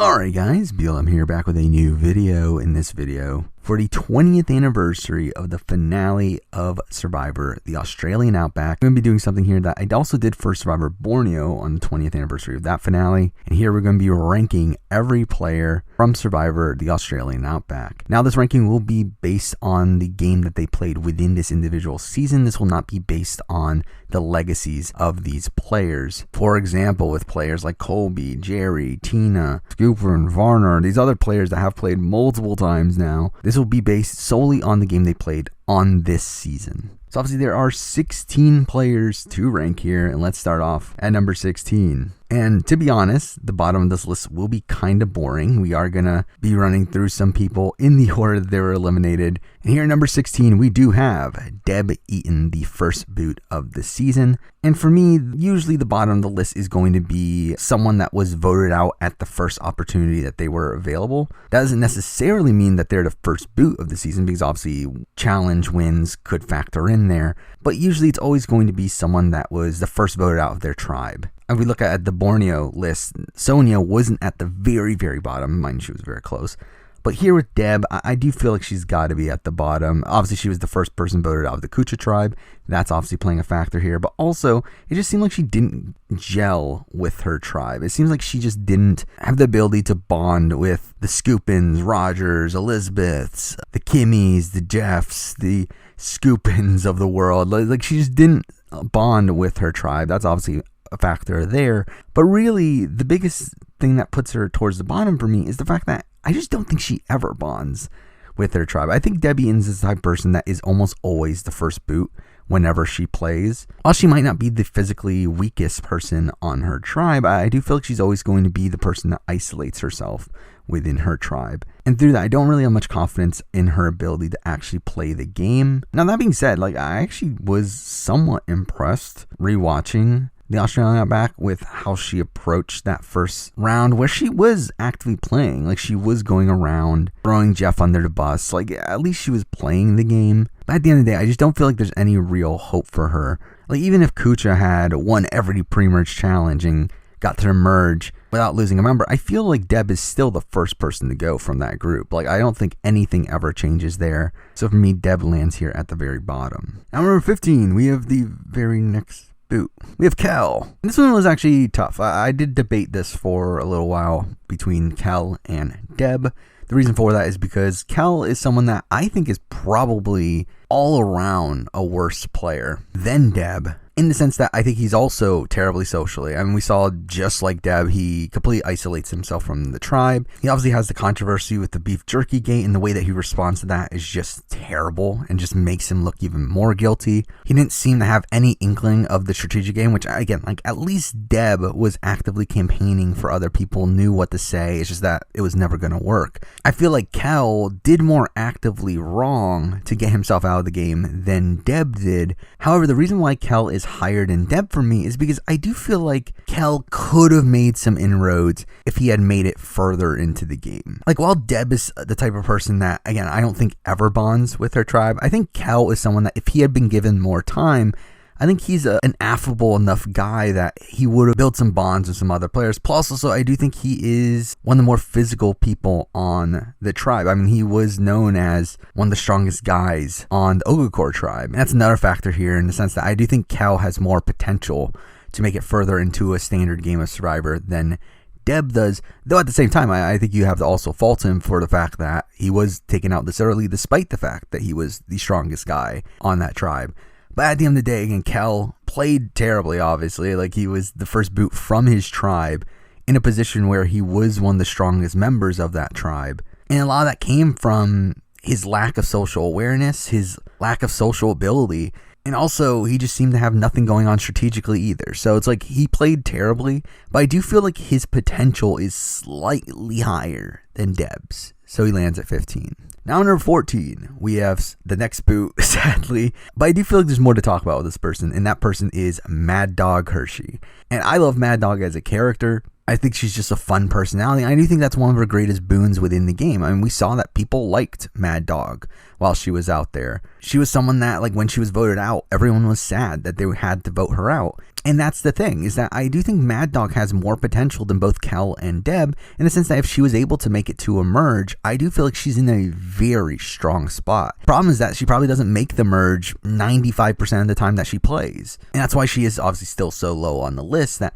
Alright guys, BLM here, back with a new video. In this video, for the 20th anniversary of the finale of Survivor, the Australian Outback, I'm going to be doing something here that I also did for Survivor Borneo on the 20th anniversary of that finale. And here we're going to be ranking every player from Survivor, the Australian Outback. Now this ranking will be based on the game that they played within this individual season. This will not be based on the legacies of these players. For example, with players like Colby, Jerry, Tina, Scooper, and Varner, these other players that have played multiple times now, this will be based solely on the game they played on this season. So obviously there are 16 players to rank here, and let's start off at number 16. And to be honest, the bottom of this list will be kind of boring. We are going to be running through some people in the order that they were eliminated. And here at number 16, we do have Deb Eaton, the first boot of the season. And for me, usually the bottom of the list is going to be someone that was voted out at the first opportunity that they were available. That doesn't necessarily mean that they're the first boot of the season, because obviously challenge wins could factor in there. But usually it's always going to be someone that was the first voted out of their tribe. If we look at the Borneo list, Sonia wasn't at the very, very bottom. Mind you, she was very close. But here with Deb, I do feel like she's got to be at the bottom. Obviously, she was the first person voted out of the Kucha tribe. That's obviously playing a factor here. But also, it just seemed like she didn't gel with her tribe. It seems like she just didn't have the ability to bond with the Scoopins, Rogers, Elizabeths, the Kimmys, the Jeffs, the Scoopins of the world. Like she just didn't bond with her tribe. That's obviously a factor there. But really, the biggest thing that puts her towards the bottom for me is the fact that I just don't think she ever bonds with her tribe. I think Deb Eaton's is the type of person that is almost always the first boot whenever she plays. While she might not be the physically weakest person on her tribe, I do feel like she's always going to be the person that isolates herself within her tribe. And through that, I don't really have much confidence in her ability to actually play the game. Now, that being said, I actually was somewhat impressed rewatching the Australian Outback with how she approached that first round, where she was actively playing. Like, she was going around throwing Jeff under the bus. Like, at least she was playing the game. But at the end of the day, I just don't feel like there's any real hope for her. Like, even if Kucha had won every pre-merge challenge and got to the merge without losing a member, I feel like Deb is still the first person to go from that group. Like, I don't think anything ever changes there. So for me, Deb lands here at the very bottom. Now, number 15, we have the very next boot. We have Kel. This one was actually tough. I did debate this for a little while between Kel and Deb. The reason for that is because Kel is someone that I think is probably all around a worse player than Deb, in the sense that I think he's also terribly socially. I mean, we saw just like Deb, he completely isolates himself from the tribe. He obviously has the controversy with the beef jerky gate, and the way that he responds to that is just terrible and just makes him look even more guilty. He didn't seem to have any inkling of the strategic game, which again, at least Deb was actively campaigning for other people, knew what to say. It's just that it was never going to work. I feel like Kel did more actively wrong to get himself out of the game than Deb did. However, the reason why Kel is higher than Deb for me is because I do feel like Kel could have made some inroads if he had made it further into the game. Like, while Deb is the type of person that, again, I don't think ever bonds with her tribe, I think Kel is someone that if he had been given more time, I think he's an affable enough guy that he would have built some bonds with some other players. Plus, also, I do think he is one of the more physical people on the tribe. I mean, he was known as one of the strongest guys on the Ogakor tribe. And that's another factor here, in the sense that I do think Kel has more potential to make it further into a standard game of Survivor than Deb does. Though at the same time, I think you have to also fault him for the fact that he was taken out this early, despite the fact that he was the strongest guy on that tribe. But at the end of the day, again, Kel played terribly, obviously. Like, he was the first boot from his tribe in a position where he was one of the strongest members of that tribe. And a lot of that came from his lack of social awareness, his lack of social ability. And also, he just seemed to have nothing going on strategically either. So it's like he played terribly, but I do feel like his potential is slightly higher than Deb's. So he lands at 15. Now, number 14, we have the next boot, sadly. But I do feel like there's more to talk about with this person, and that person is Mad Dog Hershey. And I love Mad Dog as a character. I think she's just a fun personality. I do think that's one of her greatest boons within the game. I mean, we saw that people liked Mad Dog while she was out there. She was someone that, like, when she was voted out, everyone was sad that they had to vote her out. And that's the thing, is that I do think Mad Dog has more potential than both Kel and Deb, in the sense that if she was able to make it to a merge, I do feel like she's in a very strong spot. Problem is that she probably doesn't make the merge 95% of the time that she plays. And that's why she is obviously still so low on the list. That,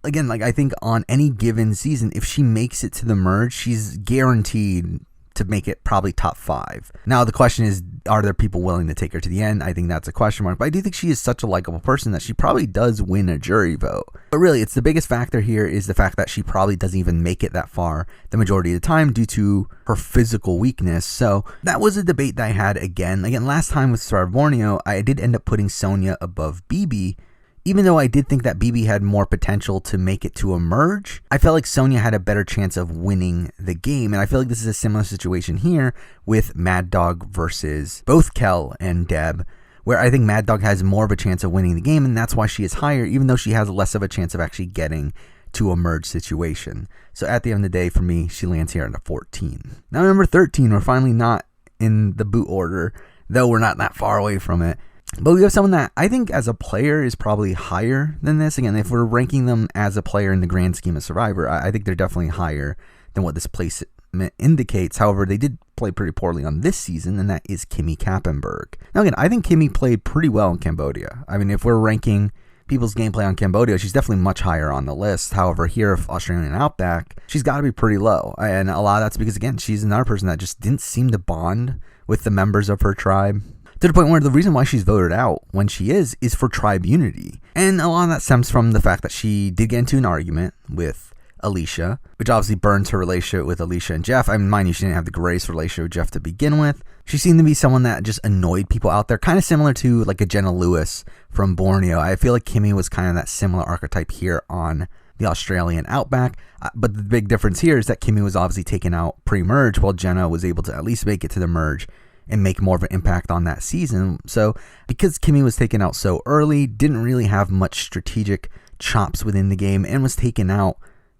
again, like, I think on any given season, if she makes it to the merge, she's guaranteed to make it probably top 5. Now, the question is, are there people willing to take her to the end? I think that's a question mark, but I do think she is such a likable person that she probably does win a jury vote. But really, it's the biggest factor here is the fact that she probably doesn't even make it that far the majority of the time due to her physical weakness. So that was a debate that I had again. Last time with Survivor Borneo, I did end up putting Sonia above BB. Even though I did think that BB had more potential to make it to a merge, I felt like Sonia had a better chance of winning the game. And I feel like this is a similar situation here with Mad Dog versus both Kel and Deb, where I think Mad Dog has more of a chance of winning the game, and that's why she is higher, even though she has less of a chance of actually getting to a merge situation. So at the end of the day, for me, she lands here at 14. Now, number 13, we're finally not in the boot order, though we're not that far away from it. But we have someone that I think as a player is probably higher than this. Again, if we're ranking them as a player in the grand scheme of Survivor, I think they're definitely higher than what this placement indicates. However, they did play pretty poorly on this season, and that is Kimmy Kappenberg. Now, again, I think Kimmy played pretty well in Cambodia. I mean, if we're ranking people's gameplay on Cambodia, she's definitely much higher on the list. However, here of Australian Outback, she's got to be pretty low. And a lot of that's because, again, she's another person that just didn't seem to bond with the members of her tribe, to the point where the reason why she's voted out when she is for tribe unity. And a lot of that stems from the fact that she did get into an argument with Alicia, which obviously burns her relationship with Alicia and Jeff. I mean, mind you, she didn't have the greatest relationship with Jeff to begin with. She seemed to be someone that just annoyed people out there, kind of similar to like a Jenna Lewis from Borneo. I feel like Kimmy was kind of that similar archetype here on the Australian Outback. But the big difference here is that Kimmy was obviously taken out pre-merge, while Jenna was able to at least make it to the merge and make more of an impact on that season. So because Kimmy was taken out so early, didn't really have much strategic chops within the game, and was taken out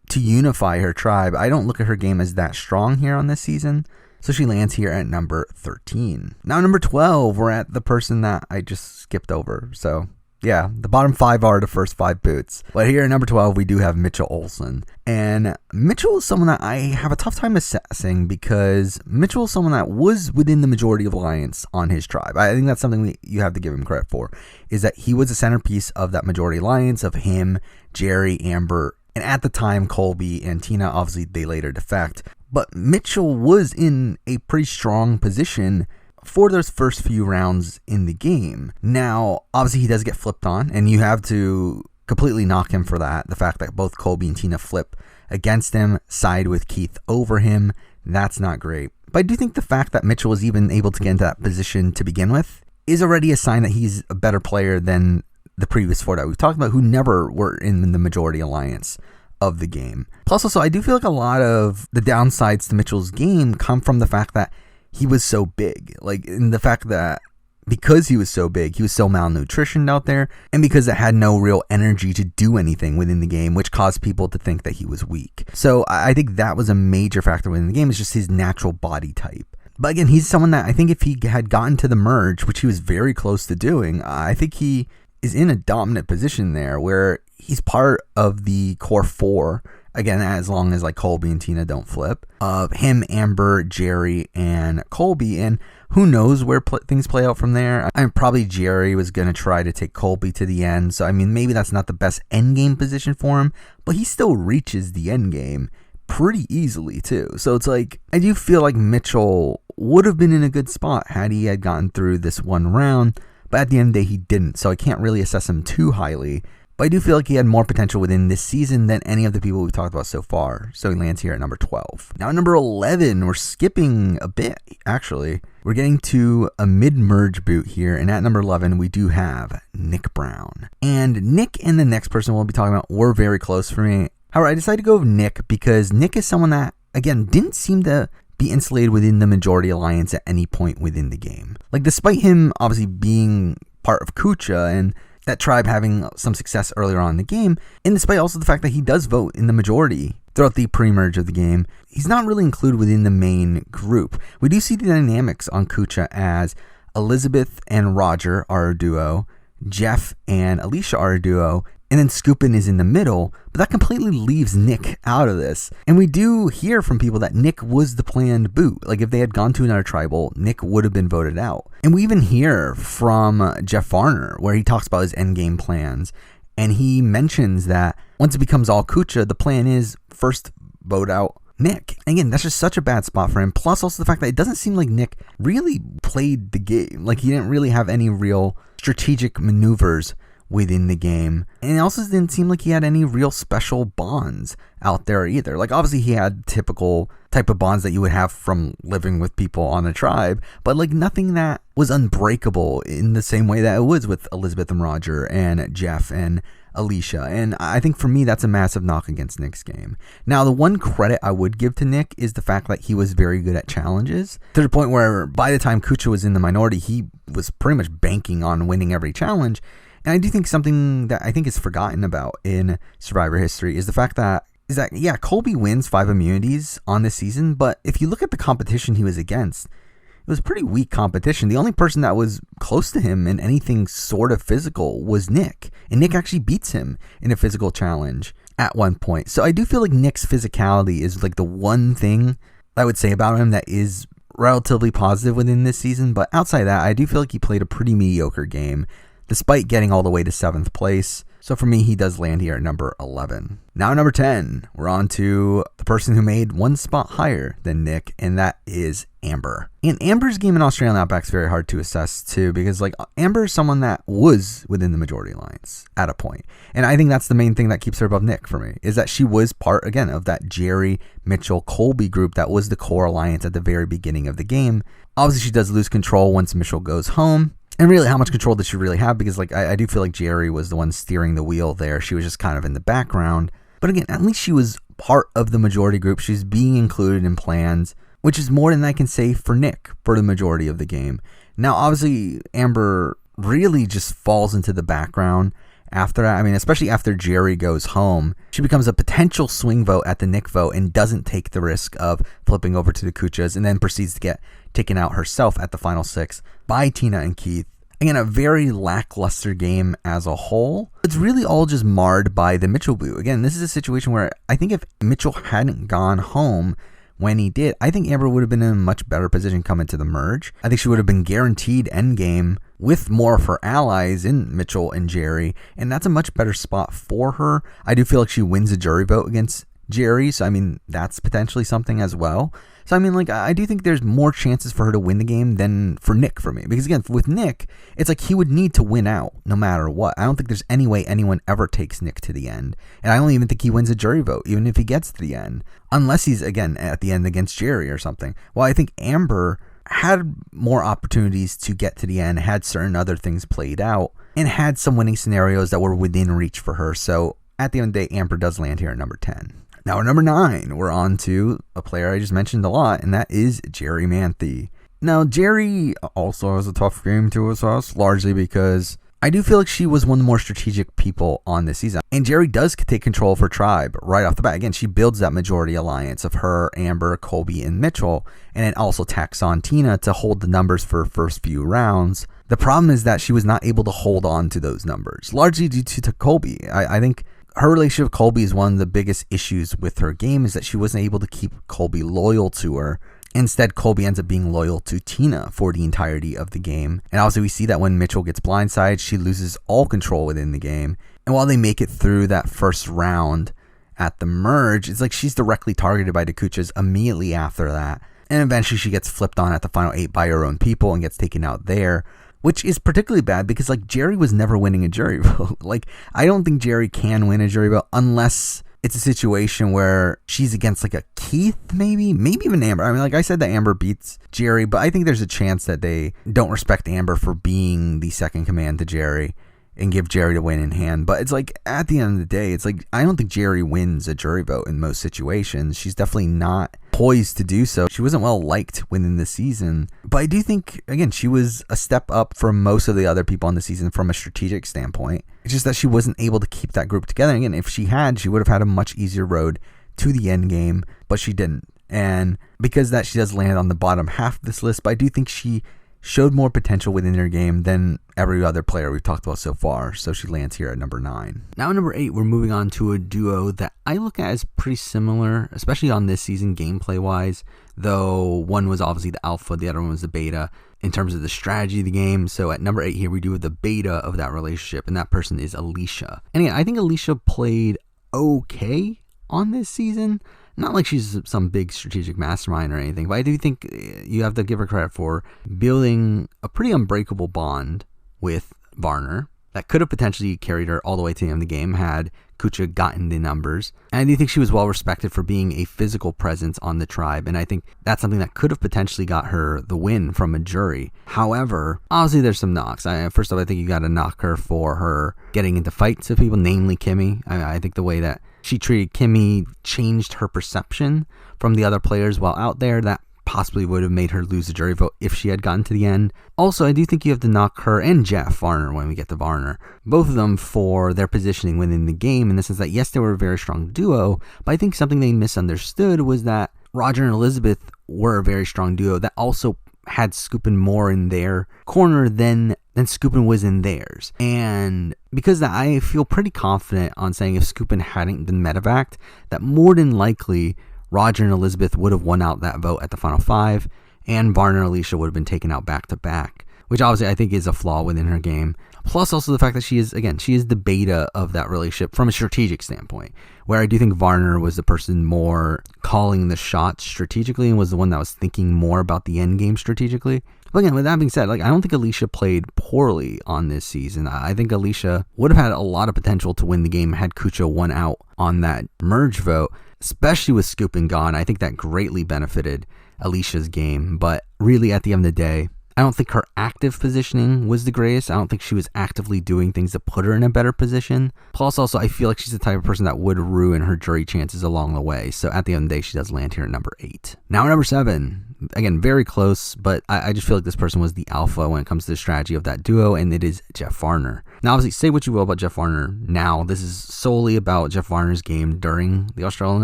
to unify her tribe, I don't look at her game as that strong here on this season. So she lands here at number 13. Now, number 12, we're at the person that I just skipped over. So yeah, the bottom 5 are the first 5 boots. But here at number 12, we do have Mitchell Olsen. And Mitchell is someone that I have a tough time assessing, because Mitchell is someone that was within the majority of alliance on his tribe. I think that's something you have to give him credit for, is that he was a centerpiece of that majority alliance of him, Jerry, Amber, and at the time, Colby and Tina. Obviously, they later defect. But Mitchell was in a pretty strong position for those first few rounds in the game. Now, obviously, he does get flipped on, and you have to completely knock him for that. The fact that both Colby and Tina flip against him, side with Keith over him, that's not great. But I do think the fact that Mitchell was even able to get into that position to begin with is already a sign that he's a better player than the previous 4 that we've talked about, who never were in the majority alliance of the game. Plus, also, I do feel like a lot of the downsides to Mitchell's game come from the fact that he was so big. Like, in the fact that because he was so big, he was so malnutritioned out there, and because it had no real energy to do anything within the game, which caused people to think that he was weak. So I think that was a major factor within the game, is just his natural body type. But again, he's someone that I think if he had gotten to the merge, which he was very close to doing, I think he is in a dominant position there, where he's part of the core 4, again, as long as like Colby and Tina don't flip, of him, Amber, Jerry, and Colby. And who knows where things play out from there. I mean, probably Jerry was going to try to take Colby to the end. So, I mean, maybe that's not the best end game position for him, but he still reaches the end game pretty easily too. So it's like, I do feel like Mitchell would have been in a good spot had he had gotten through this one round, but at the end of the day, he didn't. So I can't really assess him too highly. But I do feel like he had more potential within this season than any of the people we've talked about so far. So he lands here at number 12. Now, number 11, we're skipping a bit, actually. We're getting to a mid-merge boot here. And at number 11, we do have Nick Brown. And Nick and the next person we'll be talking about were very close for me. However, I decided to go with Nick because Nick is someone that, again, didn't seem to be insulated within the majority alliance at any point within the game. Like, despite him obviously being part of Kucha and that tribe having some success earlier on in the game, and despite also the fact that he does vote in the majority throughout the pre-merge of the game, he's not really included within the main group. We do see the dynamics on Kucha as Elizabeth and Roger are a duo, Jeff and Alicia are a duo, and then Scoopin is in the middle, but that completely leaves Nick out of this. And we do hear from people that Nick was the planned boot. Like if they had gone to another tribal, Nick would have been voted out. And we even hear from Jeff Varner where he talks about his endgame plans. And he mentions that once it becomes all Kucha, the plan is first vote out Nick. Again, that's just such a bad spot for him. Plus also the fact that it doesn't seem like Nick really played the game. Like he didn't really have any real strategic maneuvers within the game. And it also didn't seem like he had any real special bonds out there either. Like obviously he had typical type of bonds that you would have from living with people on a tribe, but like nothing that was unbreakable in the same way that it was with Elizabeth and Roger and Jeff and Alicia. And I think for me that's a massive knock against Nick's game. Now the one credit I would give to Nick is the fact that he was very good at challenges, to the point where by the time Kucha was in the minority, he was pretty much banking on winning every challenge. And I do think something that I think is forgotten about in Survivor history is the fact that, yeah, Colby wins 5 immunities on this season, but if you look at the competition he was against, it was pretty weak competition. The only person that was close to him in anything sort of physical was Nick, and Nick actually beats him in a physical challenge at one point. So I do feel like Nick's physicality is like the one thing I would say about him that is relatively positive within this season, but outside of that, I do feel like he played a pretty mediocre game, despite getting all the way to 7th place. So for me, he does land here at number 11. Now number 10, we're on to the person who made one spot higher than Nick, and that is Amber. And Amber's game in Australian Outback is very hard to assess too, because like Amber is someone that was within the majority alliance at a point. And I think that's the main thing that keeps her above Nick for me, is that she was part, again, of that Jerry, Mitchell, Colby group that was the core alliance at the very beginning of the game. Obviously, she does lose control once Mitchell goes home. And really, how much control did she really have? Because like I do feel like Jerry was the one steering the wheel there. She was just kind of in the background. But again, at least she was part of the majority group. She's being included in plans, which is more than I can say for Nick for the majority of the game. Now, obviously, Amber really just falls into the background after that. I mean, especially after Jerry goes home, she becomes a potential swing vote at the Nick vote and doesn't take the risk of flipping over to the Kuchas, and then proceeds to get taken out herself at the final 6 by Tina and Keith. Again, a very lackluster game as a whole. It's really all just marred by the Mitchell boot. Again, this is a situation where I think if Mitchell hadn't gone home when he did, I think Amber would have been in a much better position coming to the merge. I think she would have been guaranteed endgame with more of her allies in Mitchell and Jerry, and that's a much better spot for her. I do feel like she wins a jury vote against Jerry, so I mean, that's potentially something as well. So I mean, like, I do think there's more chances for her to win the game than for Nick for me. Because again, with Nick, it's like he would need to win out no matter what. I don't think there's any way anyone ever takes Nick to the end. And I don't even think he wins a jury vote, even if he gets to the end. Unless he's, again, at the end against Jerry or something. Well, I think Amber had more opportunities to get to the end, had certain other things played out, and had some winning scenarios that were within reach for her. So at the end of the day, Amber does land here at number 10. Now at number 9, we're on to a player I just mentioned a lot, and that is Jerry Manthe. Now, Jerry also has a tough game to assess, largely because I do feel like she was one of the more strategic people on this season. And Jerry does take control of her tribe right off the bat. Again, she builds that majority alliance of her, Amber, Colby, and Mitchell, and then also tacks on Tina to hold the numbers for first few rounds. The problem is that she was not able to hold on to those numbers, largely due to Colby. I think her relationship with Colby is one of the biggest issues with her game, is that she wasn't able to keep Colby loyal to her. Instead, Colby ends up being loyal to Tina for the entirety of the game. And obviously we see that when Mitchell gets blindsided, she loses all control within the game. And while they make it through that first round at the merge, it's like she's directly targeted by the Kuchas immediately after that. And eventually she gets flipped on at the final 8 by her own people and gets taken out there. Which is particularly bad because, like, Jerry was never winning a jury vote. Like, I don't think Jerry can win a jury vote unless it's a situation where she's against, like, a Keith, maybe even Amber. I mean, like I said, that Amber beats Jerry, but I think there's a chance that they don't respect Amber for being the second command to Jerry. and give Jerry the win in hand. But it's like, at the end of the day, it's like, I don't think Jerry wins a jury vote in most situations. She's definitely not poised to do so. She wasn't well liked within the season. But I do think, again, she was a step up from most of the other people on the season from a strategic standpoint. It's just that she wasn't able to keep that group together. Again, if she had, she would have had a much easier road to the end game, but she didn't. And because of that, she does land on the bottom half of this list, but I do think she showed more potential within her game than every other player we've talked about so far, so she lands here at number 9. Now at number 8, we're moving on to a duo that I look at as pretty similar, especially on this season gameplay-wise, though one was obviously the alpha, the other one was the beta, in terms of the strategy of the game. So at number 8 here, we do the beta of that relationship, and that person is Alicia. And again, I think Alicia played okay on this season. Not like she's some big strategic mastermind or anything, but I do think you have to give her credit for building a pretty unbreakable bond with Varner that could have potentially carried her all the way to the end of the game had Kucha gotten the numbers. And I do think she was well respected for being a physical presence on the tribe, and I think that's something that could have potentially got her the win from a jury. However, obviously there's some knocks. First off, I think you got to knock her for her getting into fights with people, namely Kimmy. I think the way that she treated Kimmy changed her perception from the other players while out there. That possibly would have made her lose the jury vote if she had gotten to the end. Also, I do think you have to knock her and Jeff Varner when we get to Varner, both of them for their positioning within the game, in the sense that yes, they were a very strong duo, but I think something they misunderstood was that Roger and Elizabeth were a very strong duo that also had Scoopin more in their corner than Scoopin was in theirs. And because of that, I feel pretty confident on saying if Scoopin hadn't been medevaced, that more than likely Roger and Elizabeth would have won out that vote at the final 5, and Varner and Alicia would have been taken out back to back, which obviously I think is a flaw within her game. Plus also the fact that she is the beta of that relationship from a strategic standpoint, where I do think Varner was the person more calling the shots strategically and was the one that was thinking more about the end game strategically. But again, with that being said, I don't think Alicia played poorly on this season. I think Alicia would have had a lot of potential to win the game had Kucha won out on that merge vote, especially with Scoopin gone. I think that greatly benefited Alicia's game. But really, at the end of the day, I don't think her active positioning was the greatest. I don't think she was actively doing things to put her in a better position. Plus, also, I feel like she's the type of person that would ruin her jury chances along the way. So at the end of the day, she does land here at number 8. Now, number 7. Again, very close, but I just feel like this person was the alpha when it comes to the strategy of that duo, and it is Jeff Varner. Now, obviously, say what you will about Jeff Varner now. This is solely about Jeff Varner's game during the Australian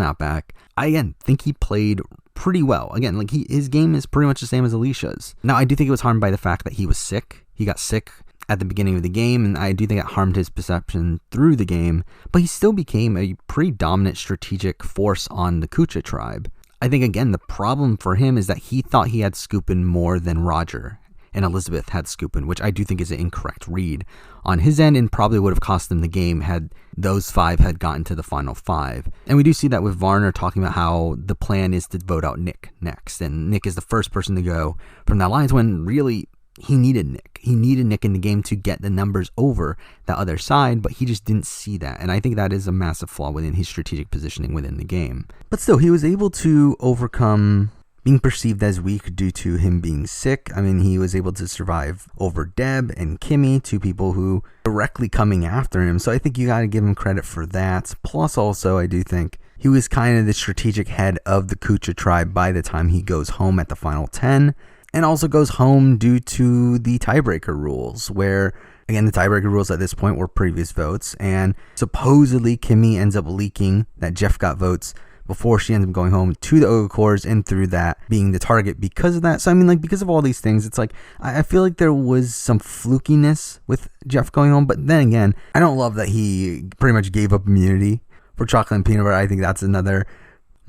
Outback. I, again, think he played pretty well. Again, his game is pretty much the same as Alicia's. Now, I do think it was harmed by the fact that he was sick. He got sick at the beginning of the game, and I do think it harmed his perception through the game, but he still became a pretty dominant strategic force on the Kucha tribe. I think, again, the problem for him is that he thought he had Scoopin more than Roger and Elizabeth had Scoopin, which I do think is an incorrect read on his end and probably would have cost them the game had those 5 had gotten to the final 5. And we do see that with Varner talking about how the plan is to vote out Nick next, and Nick is the first person to go from that alliance when really he needed Nick. He needed Nick in the game to get the numbers over the other side, but he just didn't see that. And I think that is a massive flaw within his strategic positioning within the game. But still, he was able to overcome being perceived as weak due to him being sick. I mean, he was able to survive over Deb and Kimmy, 2 people who directly coming after him. So I think you got to give him credit for that. Plus also, I do think he was kind of the strategic head of the Kucha tribe by the time he goes home at the final 10. And also goes home due to the tiebreaker rules, where, again, the tiebreaker rules at this point were previous votes, and supposedly Kimmy ends up leaking that Jeff got votes before she ends up going home to the Oga Cores, and through that being the target because of that. So, I mean, because of all these things, it's I feel like there was some flukiness with Jeff going home, but then again, I don't love that he pretty much gave up immunity for chocolate and peanut butter. I think that's another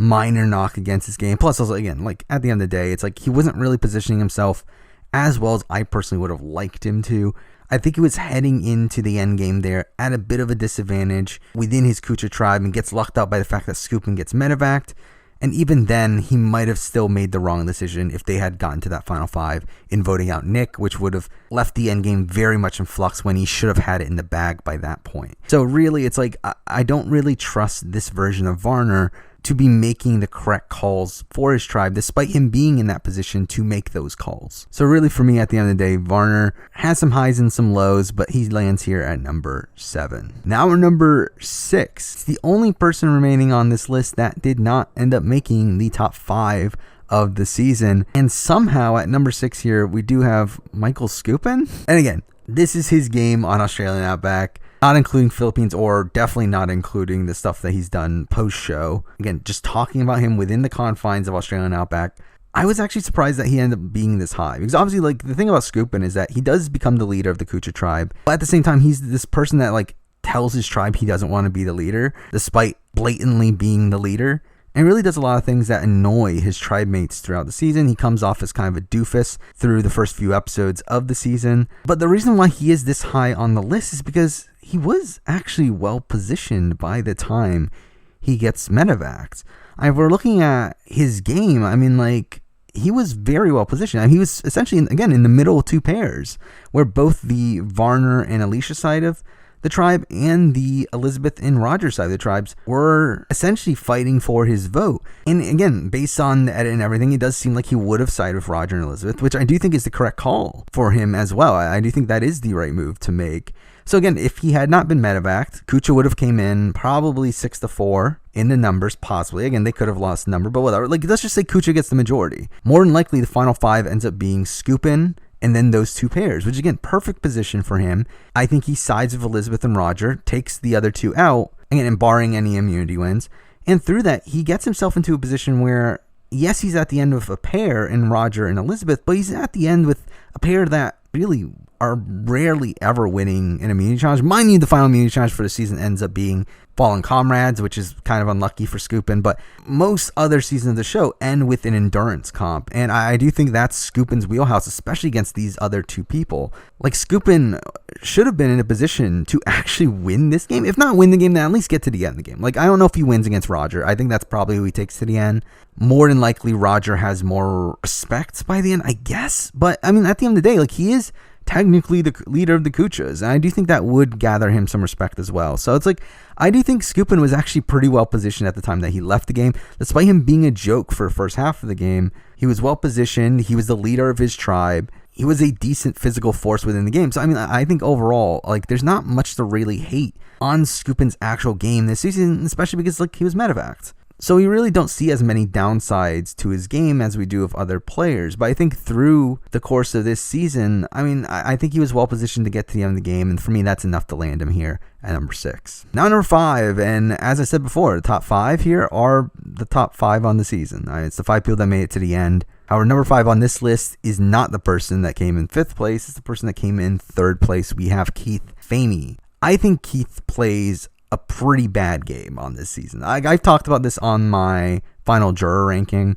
minor knock against his game. Plus also, again, at the end of the day, it's he wasn't really positioning himself as well as I personally would have liked him to. I think he was heading into the end game there at a bit of a disadvantage within his Kucha tribe and gets lucked out by the fact that Scoopin gets medevaced. And even then, he might have still made the wrong decision if they had gotten to that final 5 in voting out Nick, which would have left the endgame very much in flux when he should have had it in the bag by that point. So really, it's I don't really trust this version of Varner to be making the correct calls for his tribe, despite him being in that position to make those calls. So really for me, at the end of the day, Varner has some highs and some lows, but he lands here at number 7. Now we're number 6. It's the only person remaining on this list that did not end up making the top 5 of the season. And somehow at number 6 here, we do have Michael Skupin. And again, this is his game on Australian Outback, not including Philippines, or definitely not including the stuff that he's done post-show. Again, just talking about him within the confines of Australian Outback, I was actually surprised that he ended up being this high. Because obviously, like, the thing about Skupin is that he does become the leader of the Kucha tribe, but at the same time, he's this person that, like, tells his tribe he doesn't want to be the leader, despite blatantly being the leader. And really does a lot of things that annoy his tribe mates throughout the season. He comes off as kind of a doofus through the first few episodes of the season. But the reason why he is this high on the list is because he was actually well positioned by the time he gets medevaced. If we're looking at his game, I mean, like, he was very well positioned. I mean, he was essentially, again, in the middle of 2 pairs, where both the Varner and Alicia side of the tribe and the Elizabeth and Roger side of the tribes were essentially fighting for his vote. And again, based on the edit and everything, it does seem like he would have sided with Roger and Elizabeth, which I do think is the correct call for him as well. I do think that is the right move to make. So again, if he had not been medevaced, Kucha would have came in probably 6-4 in the numbers, possibly. Again, they could have lost the number, but whatever. Like, let's just say Kucha gets the majority. More than likely, the final 5 ends up being Skupin and then those 2 pairs, which again, perfect position for him. I think he sides with Elizabeth and Roger, takes the other 2 out, again, and barring any immunity wins. And through that, he gets himself into a position where, yes, he's at the end with a pair in Roger and Elizabeth, but he's at the end with a pair that really are rarely ever winning an immunity challenge. Mind you, the final immunity challenge for the season ends up being Fallen Comrades, which is kind of unlucky for Skupin, but most other seasons of the show end with an endurance comp, and I do think that's Skupin's wheelhouse, especially against these other 2 people. Like, Skupin should have been in a position to actually win this game. If not win the game, then at least get to the end of the game. Like, I don't know if he wins against Roger. I think that's probably who he takes to the end. More than likely, Roger has more respect by the end, I guess. But, I mean, at the end of the day, like, he is technically the leader of the Kuchas, and I do think that would gather him some respect as well. So it's like, I do think Skupin was actually pretty well positioned at the time that he left the game. Despite him being a joke for the first half of the game, he was well positioned. He was the leader of his tribe. He was a decent physical force within the game. So I mean, I think overall, like, there's not much to really hate on Skupin's actual game this season, especially because, like, he was medevaced. So we really don't see as many downsides to his game as we do of other players. But I think through the course of this season, I mean, I think he was well positioned to get to the end of the game. And for me, that's enough to land him here at number 6. Now number 5. And as I said before, the top 5 here are the top 5 on the season. It's the 5 people that made it to the end. However, number 5 on this list is not the person that came in 5th place. It's the person that came in 3rd place. We have Keith Famey. I think Keith plays a pretty bad game on this season. I've talked about this on my final juror ranking.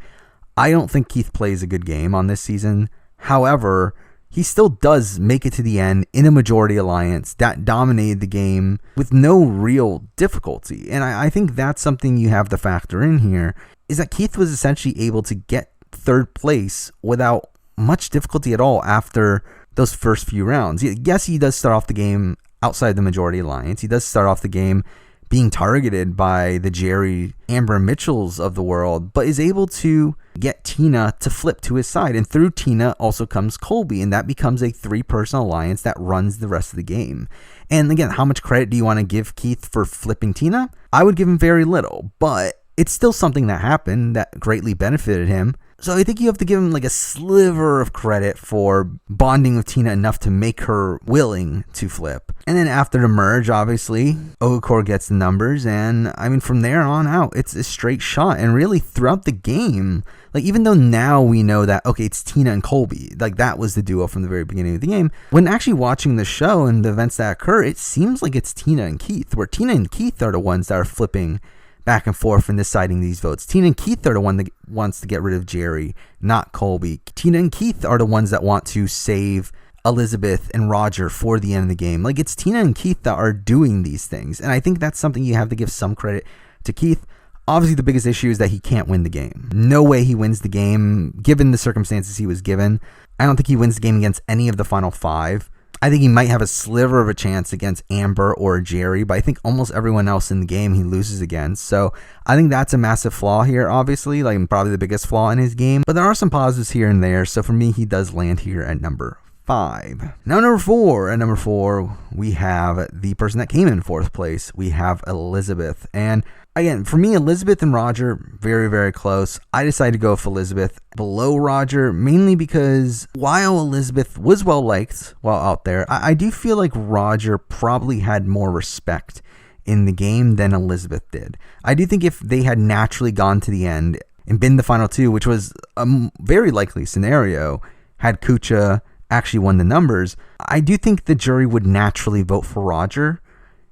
I don't think Keith plays a good game on this season. However, he still does make it to the end in a majority alliance that dominated the game with no real difficulty. And I think that's something you have to factor in here, is that Keith was essentially able to get 3rd place without much difficulty at all after those first few rounds. Yes, he does start off the game outside the majority alliance. He does start off the game being targeted by the Jerry Amber Mitchells of the world, but is able to get Tina to flip to his side. And through Tina also comes Colby, and that becomes a 3-person alliance that runs the rest of the game. And again, how much credit do you want to give Keith for flipping Tina? I would give him very little, but it's still something that happened that greatly benefited him. So I think you have to give him like a sliver of credit for bonding with Tina enough to make her willing to flip. And then after the merge, obviously, Okafor gets the numbers. And I mean, from there on out, it's a straight shot. And really throughout the game, like, even though now we know that, okay, it's Tina and Colby, like that was the duo from the very beginning of the game, when actually watching the show and the events that occur, it seems like it's Tina and Keith, where Tina and Keith are the ones that are flipping back and forth and deciding these votes. Tina and Keith are the one that wants to get rid of Jerry, not Colby. Tina and Keith are the ones that want to save Elizabeth and Roger for the end of the game. Like, it's Tina and Keith that are doing these things. And I think that's something you have to give some credit to Keith. Obviously, the biggest issue is that he can't win the game. No way he wins the game, given the circumstances he was given. I don't think he wins the game against any of the final 5. I think he might have a sliver of a chance against Amber or Jerry, but I think almost everyone else in the game he loses against. So I think that's a massive flaw here, obviously, like probably the biggest flaw in his game. But there are some positives here and there. So for me, he does land here at number 5. Now number 4. At number 4, we have the person that came in 4th place. We have Elizabeth. And again, for me, Elizabeth and Roger, very, very close. I decided to go with Elizabeth below Roger, mainly because while Elizabeth was well liked while out there, I do feel like Roger probably had more respect in the game than Elizabeth did. I do think if they had naturally gone to the end and been the final 2, which was a very likely scenario, had Kucha actually won the numbers, I do think the jury would naturally vote for Roger.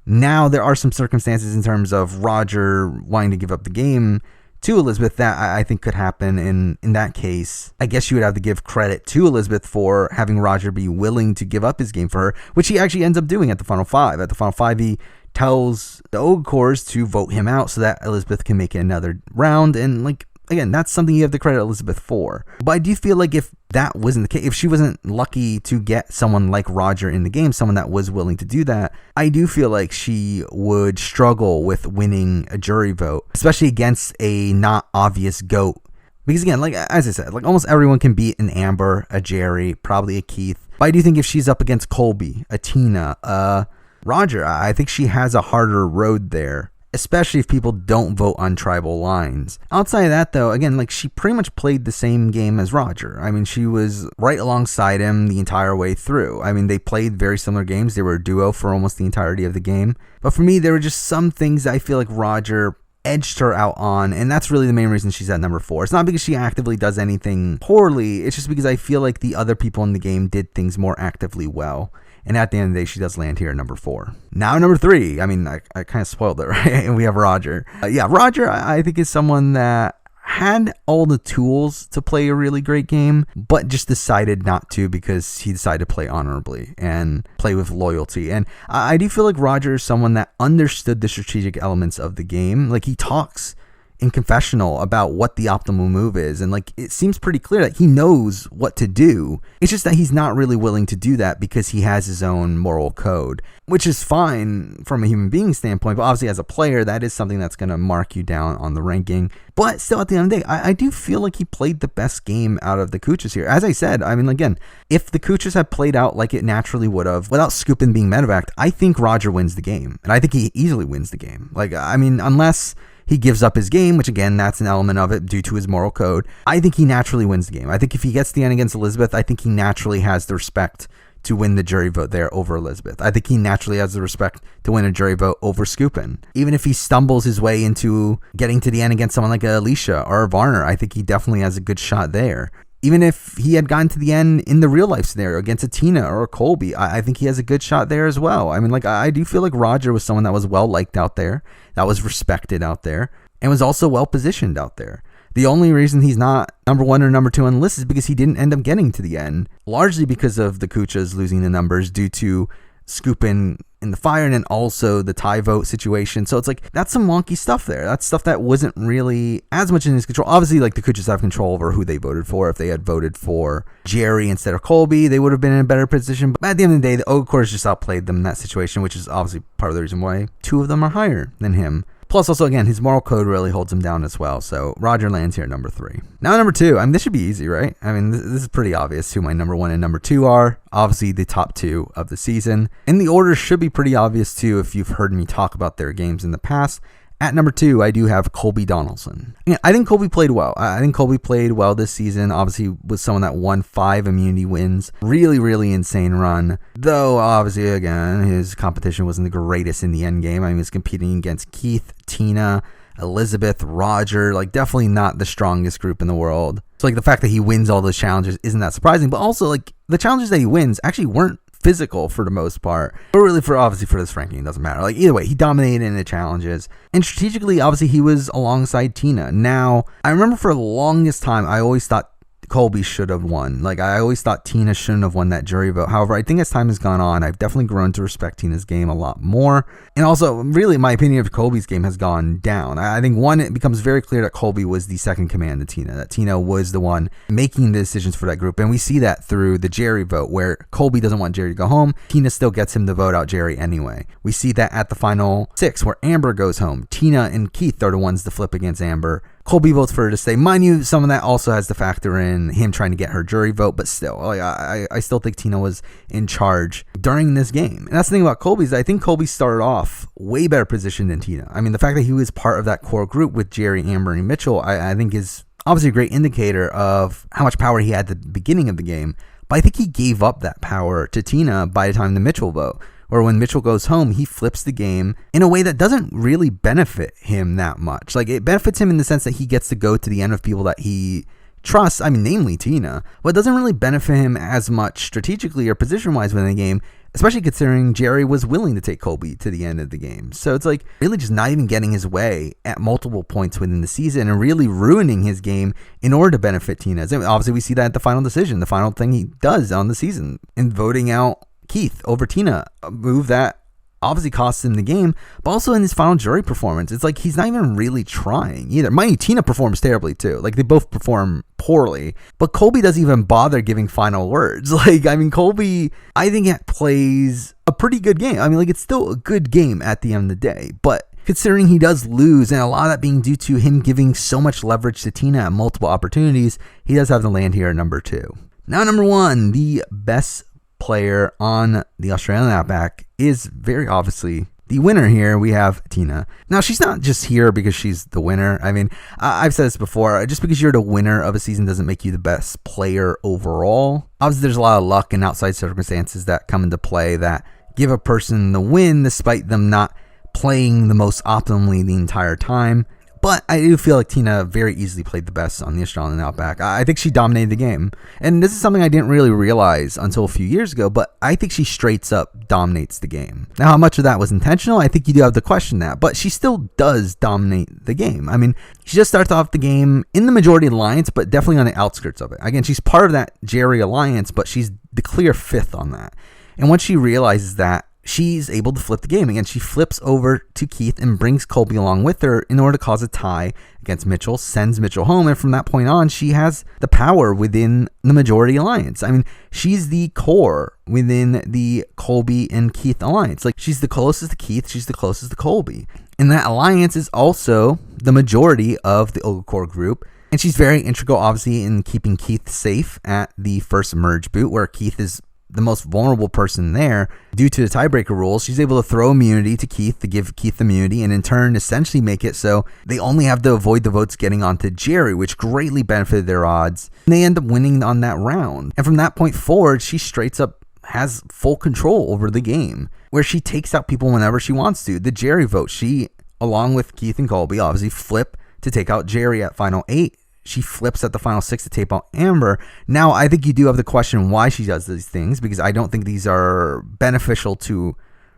Now, there are some circumstances in terms of Roger wanting to give up the game to Elizabeth that I think could happen. And in that case, I guess you would have to give credit to Elizabeth for having Roger be willing to give up his game for her, which he actually ends up doing at the final 5. At the final 5, he tells the Ogres to vote him out so that Elizabeth can make it another round. And like, again, that's something you have to credit Elizabeth for. But I do feel like if that wasn't the case, if she wasn't lucky to get someone like Roger in the game, someone that was willing to do that, I do feel like she would struggle with winning a jury vote, especially against a not obvious GOAT. Because again, like as I said, like almost everyone can beat an Amber, a Jerry, probably a Keith. But I do think if she's up against Colby, a Tina, a Roger, I think she has a harder road there, especially if people don't vote on tribal lines. Outside of that, though, again, like she pretty much played the same game as Roger. I mean, she was right alongside him the entire way through. I mean, they played very similar games. They were a duo for almost the entirety of the game. But for me, there were just some things I feel like Roger edged her out on, and that's really the main reason she's at number 4. It's not because she actively does anything poorly. It's just because I feel like the other people in the game did things more actively well. And at the end of the day, she does land here at number 4. Now, number 3. I mean, I kind of spoiled it, right? And we have Roger. Roger, I think, is someone that had all the tools to play a really great game, but just decided not to because he decided to play honorably and play with loyalty. And I do feel like Roger is someone that understood the strategic elements of the game. Like, he talks in confessional about what the optimal move is, and like it seems pretty clear that he knows what to do. It's just that he's not really willing to do that because he has his own moral code, which is fine from a human being standpoint, but obviously as a player that is something that's going to mark you down on the ranking. But still, at the end of the day, I do feel like he played the best game out of the Kuchas here. As I said, I mean, again, if the Kuchas had played out like it naturally would have without Scoopin being medevaced, I think Roger wins the game, and I think he easily wins the game. Like, I mean, unless he gives up his game, which again, that's an element of it due to his moral code, I think he naturally wins the game. I think if he gets the end against Elizabeth, I think he naturally has the respect to win the jury vote there over Elizabeth. I think he naturally has the respect to win a jury vote over Scoopin. Even if he stumbles his way into getting to the end against someone like Alicia or Varner, I think he definitely has a good shot there. Even if he had gotten to the end in the real life scenario against a Tina or a Colby, I think he has a good shot there as well. I mean, like, I do feel like Roger was someone that was well liked out there, that was respected out there, and was also well positioned out there. The only reason he's not number 1 or number 2 on the list is because he didn't end up getting to the end, largely because of the Kuchas losing the numbers due to Scoopin in the fire and then also the tie vote situation. So it's like, that's some wonky stuff there. That's stuff that wasn't really as much in his control. Obviously, like, the Kuchas have control over who they voted for. If they had voted for Jerry instead of Colby, they would have been in a better position. But at the end of the day, the Ogres just outplayed them in that situation, which is obviously part of the reason why 2 of them are higher than him. Plus, also, again, his moral code really holds him down as well. So Roger lands here at number 3. Now, number 2. I mean, this should be easy, right? I mean, this is pretty obvious who my number 1 and number 2 are. Obviously, the top 2 of the season. And the order should be pretty obvious, too, if you've heard me talk about their games in the past. At number 2, I do have Colby Donaldson. Yeah, I think Colby played well. I think Colby played well this season. Obviously, was someone that won 5 immunity wins. Really, really insane run. Though, obviously, again, his competition wasn't the greatest in the end game. I mean, he was competing against Keith, Tina, Elizabeth, Roger. Like, definitely not the strongest group in the world. So, like, the fact that he wins all those challenges isn't that surprising. But also, like, the challenges that he wins actually weren't physical for the most part, but really obviously for this ranking, it doesn't matter. Like, either way, he dominated in the challenges, and strategically, obviously, he was alongside Tina. Now, I remember for the longest time, I always thought Colby should have won. Like, I always thought Tina shouldn't have won that jury vote. However, I think as time has gone on, I've definitely grown to respect Tina's game a lot more. And also, really, my opinion of Colby's game has gone down. I think, one, it becomes very clear that Colby was the second command to Tina, that Tina was the one making the decisions for that group. And we see that through the Jerry vote, where Colby doesn't want Jerry to go home. Tina still gets him to vote out Jerry anyway. We see that at the final 6, where Amber goes home. Tina and Keith are the ones to flip against Amber. Colby votes for her to stay. Mind you, some of that also has to factor in him trying to get her jury vote, but still, like, I still think Tina was in charge during this game. And that's the thing about Colby, is I think Colby started off way better positioned than Tina. I mean, the fact that he was part of that core group with Jerry, Amber, and Mitchell, I think is obviously a great indicator of how much power he had at the beginning of the game. But I think he gave up that power to Tina by the time the Mitchell vote. Or when Mitchell goes home, he flips the game in a way that doesn't really benefit him that much. Like, it benefits him in the sense that he gets to go to the end of people that he trusts, I mean, namely Tina, but it doesn't really benefit him as much strategically or position-wise within the game, especially considering Jerry was willing to take Colby to the end of the game. So it's like really just not even getting his way at multiple points within the season and really ruining his game in order to benefit Tina. And obviously, we see that at the final decision, the final thing he does on the season, in voting out Keith over Tina, a move that obviously costs him the game, but also in his final jury performance, it's like he's not even really trying either. Mind you, Tina performs terribly too. Like, they both perform poorly, but Colby doesn't even bother giving final words. Like, I mean, Colby, I think, plays a pretty good game. I mean, like, it's still a good game at the end of the day, but considering he does lose, and a lot of that being due to him giving so much leverage to Tina at multiple opportunities, he does have to land here at number 2. Now, number 1, the best player on the Australian Outback is very obviously the winner here. We have Tina. Now, she's not just here because she's the winner. I mean, I've said this before, just because you're the winner of a season doesn't make you the best player overall. Obviously, there's a lot of luck and outside circumstances that come into play that give a person the win despite them not playing the most optimally the entire time. But I do feel like Tina very easily played the best on the Australian Outback. I think she dominated the game. And this is something I didn't really realize until a few years ago, but I think she straight up dominates the game. Now, how much of that was intentional? I think you do have to question that, but she still does dominate the game. I mean, she just starts off the game in the majority alliance, but definitely on the outskirts of it. Again, she's part of that Jerry alliance, but she's the clear 5th on that. And once she realizes that, she's able to flip the game. Again, she flips over to Keith and brings Colby along with her in order to cause a tie against Mitchell, sends Mitchell home, and from that point on, she has the power within the majority alliance. I mean, she's the core within the Colby and Keith alliance. Like, she's the closest to Keith, she's the closest to Colby. And that alliance is also the majority of the Ogre group. And she's very integral, obviously, in keeping Keith safe at the first merge boot, where Keith is the most vulnerable person there. Due to the tiebreaker rules, she's able to throw immunity to Keith to give Keith immunity, and in turn essentially make it so they only have to avoid the votes getting onto Jerry, which greatly benefited their odds. And they end up winning on that round. And from that point forward, she straight up has full control over the game, where she takes out people whenever she wants to. The Jerry vote, she, along with Keith and Colby, obviously flip to take out Jerry at final 8. She flips at the final 6 to tape out Amber. Now, I think you do have the question why she does these things, because I don't think these are beneficial to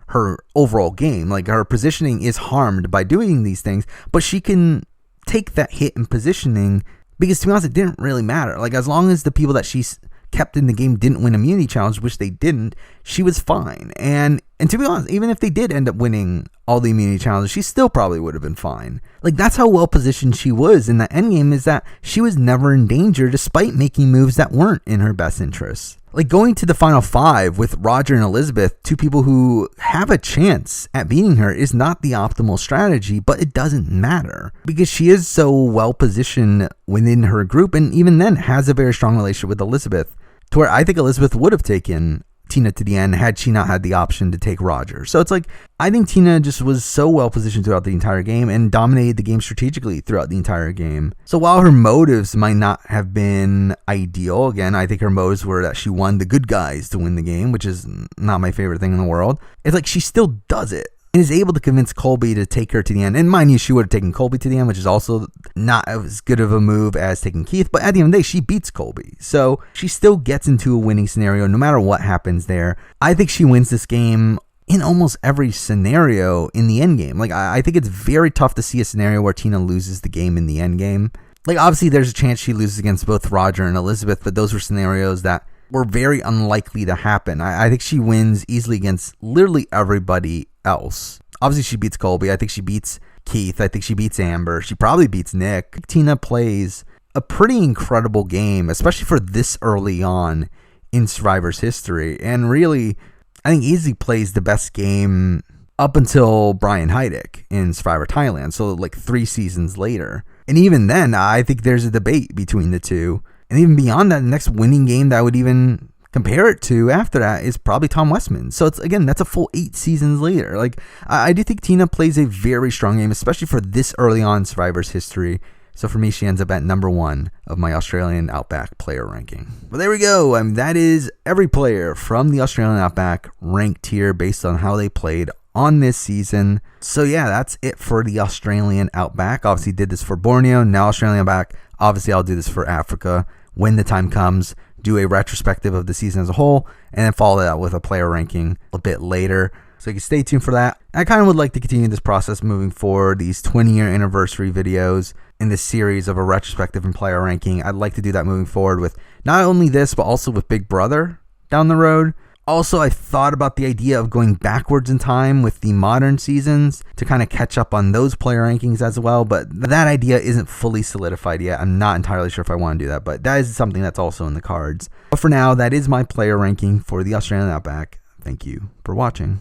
her overall game. Like, her positioning is harmed by doing these things, but she can take that hit in positioning, because to be honest, it didn't really matter. Like, as long as the people that she's kept in the game didn't win immunity challenge, which they didn't, she was fine. And to be honest, even if they did end up winning all the immunity challenges, she still probably would have been fine. Like, that's how well positioned she was in that endgame, is that she was never in danger despite making moves that weren't in her best interests. Like, going to the final 5 with Roger and Elizabeth, 2 people who have a chance at beating her, is not the optimal strategy, but it doesn't matter because she is so well positioned within her group, and even then has a very strong relationship with Elizabeth, to where I think Elizabeth would have taken Tina to the end had she not had the option to take Roger. So it's like, I think Tina just was so well positioned throughout the entire game and dominated the game strategically throughout the entire game. So while her motives might not have been ideal, again, I think her motives were that she won the good guys to win the game, which is not my favorite thing in the world. It's like she still does it and is able to convince Colby to take her to the end. And mind you, she would have taken Colby to the end, which is also not as good of a move as taking Keith. But at the end of the day, she beats Colby. So she still gets into a winning scenario no matter what happens there. I think she wins this game in almost every scenario in the end game. Like, I think it's very tough to see a scenario where Tina loses the game in the end game. Like, obviously, there's a chance she loses against both Roger and Elizabeth, but those were scenarios that were very unlikely to happen. I think she wins easily against literally everybody else. Obviously, she beats Colby. I think she beats Keith. I think she beats Amber. She probably beats Nick. Tina plays a pretty incredible game, especially for this early on in Survivor's history. And really, I think easily plays the best game up until Brian Heidick in Survivor Thailand. So like 3 seasons later. And even then, I think there's a debate between the two. And even beyond that, the next winning game that I would even compare it to after that is probably Tom Westman. So it's, again, that's a full 8 seasons later. Like, I do think Tina plays a very strong game, especially for this early on in Survivor's history. So for me, she ends up at number 1 of my Australian Outback player ranking. But there we go. I mean, that is every player from the Australian Outback ranked here based on how they played on this season. So yeah, that's it for the Australian Outback. Obviously did this for Borneo, now Australian Outback. Obviously I'll do this for Africa when the time comes. Do a retrospective of the season as a whole, and then follow that up with a player ranking a bit later. So you can stay tuned for that. I kind of would like to continue this process moving forward, these 20-year anniversary videos in this series of a retrospective and player ranking. I'd like to do that moving forward with not only this, but also with Big Brother down the road. Also, I thought about the idea of going backwards in time with the modern seasons to kind of catch up on those player rankings as well, but that idea isn't fully solidified yet. I'm not entirely sure if I want to do that, but that is something that's also in the cards. But for now, that is my player ranking for the Australian Outback. Thank you for watching.